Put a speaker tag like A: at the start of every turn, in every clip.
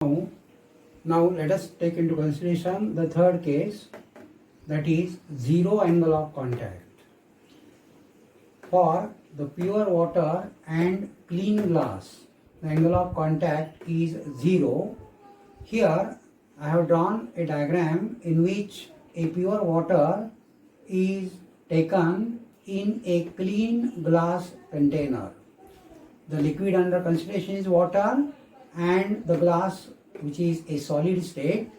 A: Now let us take into consideration the third case, that is zero angle of contact. For the pure water and clean glass, the angle of contact is 0. Here I have drawn a diagram in which a pure water is taken in a clean glass container. The liquid under consideration is water and the glass, which is a solid state,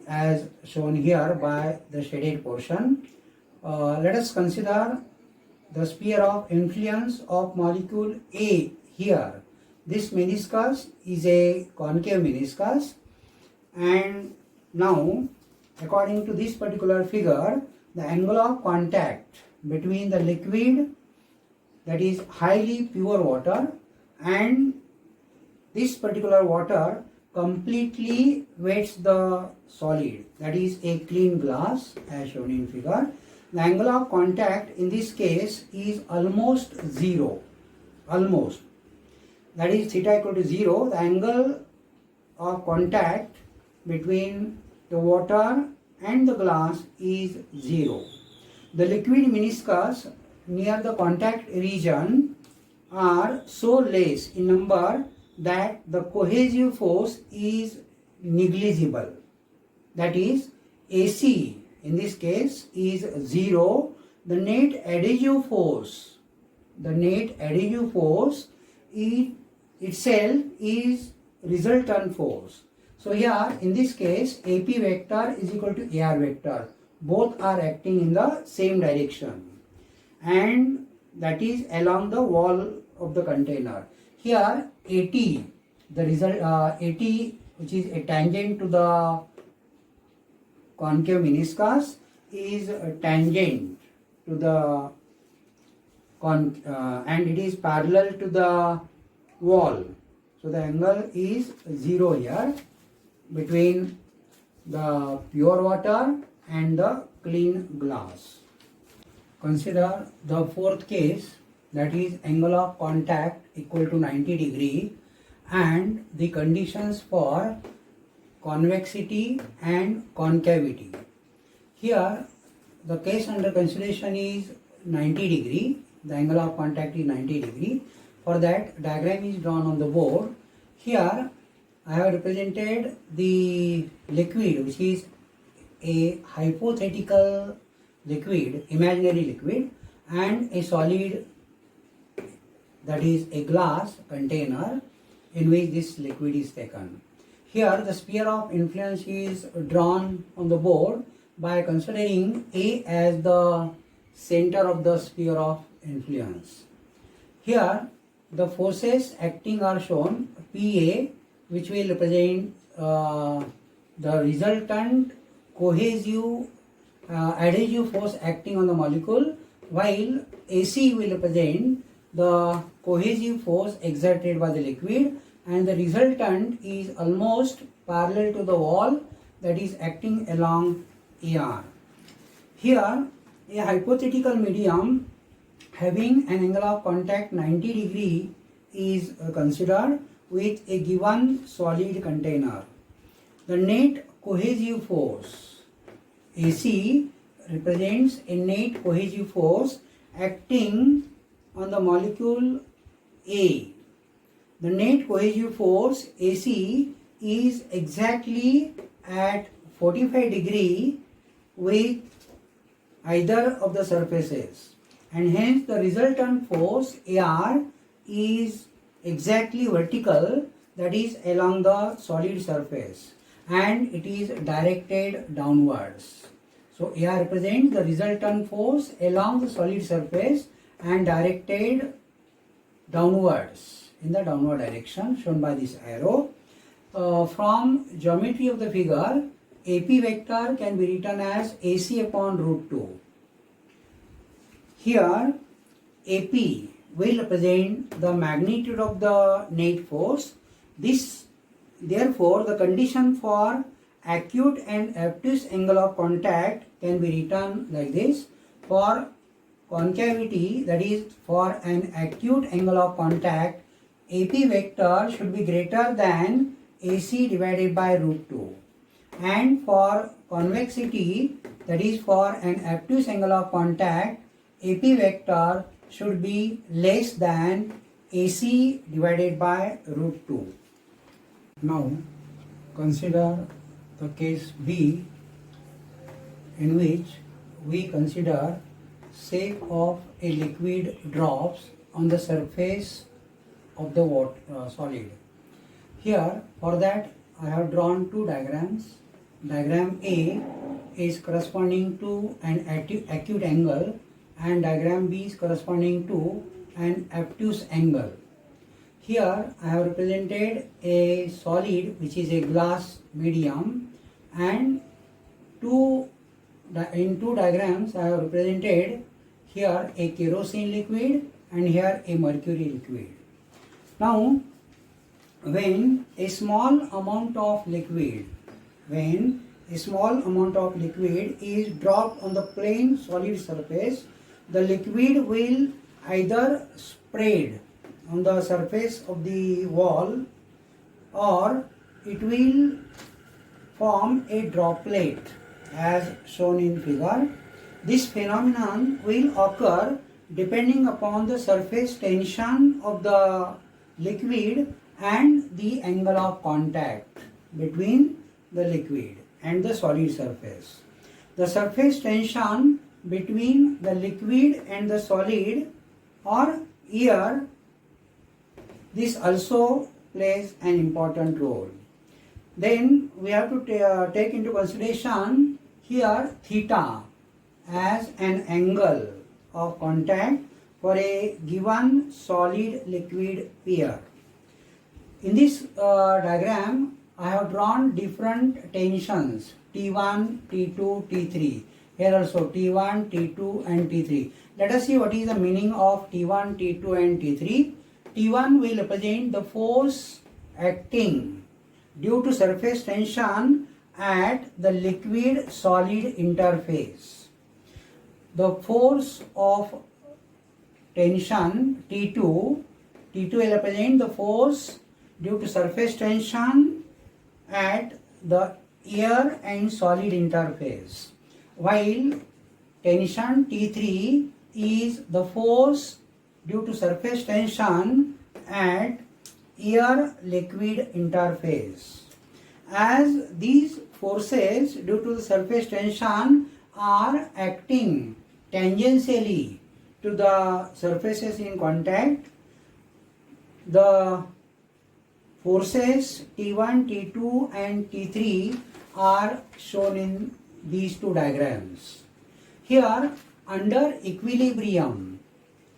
A: as shown here by the shaded portion. Let us consider the sphere of influence of molecule A here. This meniscus is a concave meniscus, and now according to this particular figure, the angle of contact between the liquid, that is highly pure water, and this particular water completely wets the solid, that is a clean glass, as shown in figure. The angle of contact in this case is almost 0. Almost. That is theta equal to 0. The angle of contact between the water and the glass is 0. The liquid meniscus near the contact region are so less in number that the cohesive force is negligible. That is, AC in this case is 0. The net adhesive force itself is resultant force. So here in this case, AP vector is equal to AR vector. Both are acting in the same direction, and that is along the wall of the container. Here AT, the result AT, which is a tangent to the concave meniscus, is tangent to the and it is parallel to the wall. So the angle is 0 here between the pure water and the clean glass. Consider the fourth case, that is angle of contact equal to 90 degree and the conditions for convexity and concavity. Here the case under consideration is 90 degree, the angle of contact is 90 degree. For that, diagram is drawn on the board. Here I have represented the liquid, which is a hypothetical liquid, imaginary liquid, and a solid, that is a glass container in which this liquid is taken. Here the sphere of influence is drawn on the board by considering A as the center of the sphere of influence. Here the forces acting are shown, PA, which will represent the resultant cohesive adhesive force acting on the molecule, while AC will represent the cohesive force exerted by the liquid, and the resultant is almost parallel to the wall, that is acting along AR. Here a hypothetical medium having an angle of contact 90 degree is considered with a given solid container. The net cohesive force AC represents a net cohesive force acting on the molecule A. The net cohesive force AC is exactly at 45 degree with either of the surfaces, and hence the resultant force AR is exactly vertical, that is along the solid surface, and it is directed downwards. So AR represents the resultant force along the solid surface and directed downwards in the downward direction shown by this arrow. From geometry of the figure, AP vector can be written as AC upon root 2. Here AP will represent the magnitude of the net force. Therefore the condition for acute and obtuse angle of contact can be written like this. For concavity, that is for an acute angle of contact, AP vector should be greater than AC divided by root 2. And for convexity, that is for an obtuse angle of contact, AP vector should be less than AC divided by root 2. Now consider the case B, in which we consider shape of a liquid drops on the surface of the solid. Here, for that, I have drawn two diagrams. Diagram A is corresponding to an acute angle and diagram B is corresponding to an obtuse angle. Here I have represented a solid which is a glass medium, and in two diagrams I have represented here a kerosene liquid and here a mercury liquid. Now when a small amount of liquid is dropped on the plane solid surface, the liquid will either spread on the surface of the wall or it will form a droplet as shown in figure. This phenomenon will occur depending upon the surface tension of the liquid and the angle of contact between the liquid and the solid surface. The surface tension between the liquid and the solid, or here this also plays an important role. Then we have to take into consideration here theta as an angle of contact for a given solid liquid pair. In this diagram I have drawn different tensions T1, T2, T3. Here also T1, T2 and T3. Let us see what is the meaning of T1, T2 and T3. T1 will represent the force acting due to surface tension at the liquid solid interface. The force of tension T2 will represent the force due to surface tension at the air and solid interface, while tension T3 is the force due to surface tension at air liquid interface. As these forces due to the surface tension are acting tangentially to the surfaces in contact, the forces T1, T2 and T3 are shown in these two diagrams. Here under equilibrium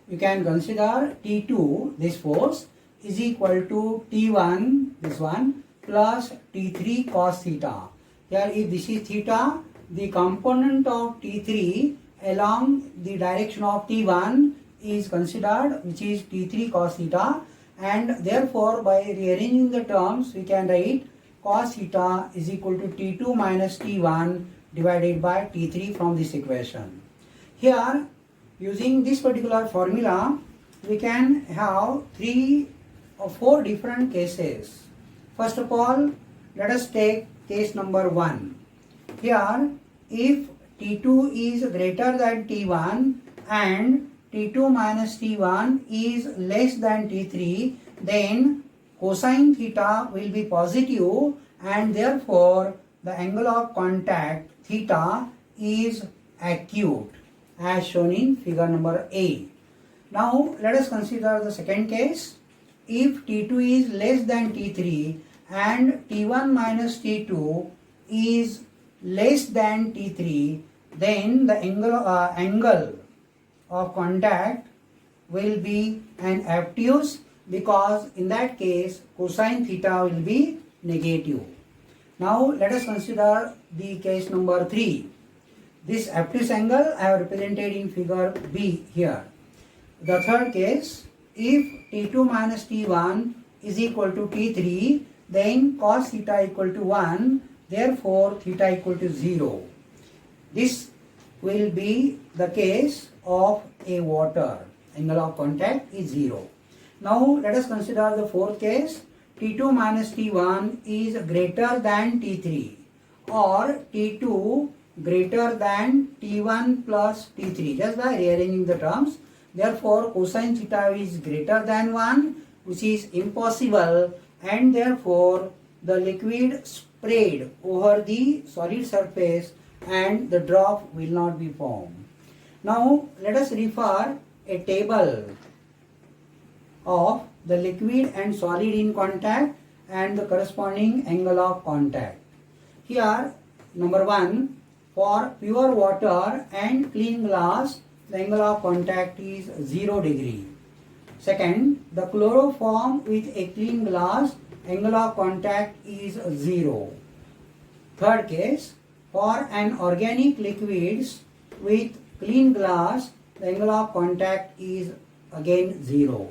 A: you can consider T2, this force, is equal to T1, this one, plus T3 cos theta. Here if this is theta, the component of T3 along the direction of T1 is considered, which is T3 cos theta, and therefore by rearranging the terms we can write cos theta is equal to T2 minus T1 divided by T3 from this equation. Here using this particular formula we can have 3 or 4 different cases. First of all, let us take case number 1. Here if T2 is greater than T1 and T2 minus T1 is less than T3, then cosine theta will be positive and therefore the angle of contact theta is acute as shown in figure number A. Now let us consider the second case. If T2 is less than T3 and T1 minus T2 is less than T3, then the angle of contact will be an obtuse, because in that case cosine theta will be negative. Now let us consider the case number 3. This obtuse angle I have represented in figure B here. The third case, if T2 minus T1 is equal to T3, then cos theta equal to 1, therefore theta equal to 0. This will be the case of a water. Angle of contact is 0. Now let us consider the fourth case. T2 minus T1 is greater than T3 or T2 greater than T1 plus T3 just by rearranging the terms. Therefore, cosine theta is greater than 1, which is impossible, and therefore the liquid sprayed over the solid surface and the drop will not be formed. Now let us refer a table of the liquid and solid in contact and the corresponding angle of contact. Here, number 1, for pure water and clean glass, the angle of contact is 0 degree. Second, the chloroform with a clean glass, angle of contact is 0. Third case, for an organic liquids with clean glass, the angle of contact is again 0.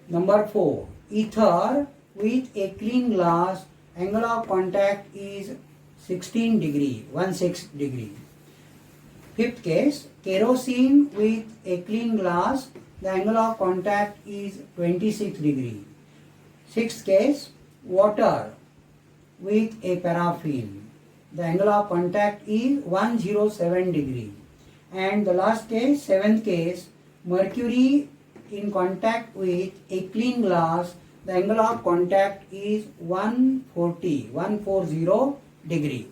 A: Number 4, ether with a clean glass, angle of contact is 16 degree, 16 degree. Fifth case, kerosene with a clean glass, the angle of contact is 26 degree. Sixth case, water with a paraffin, the angle of contact is 107 degree. And the last case, seventh case, mercury in contact with a clean glass, the angle of contact is 140 degree.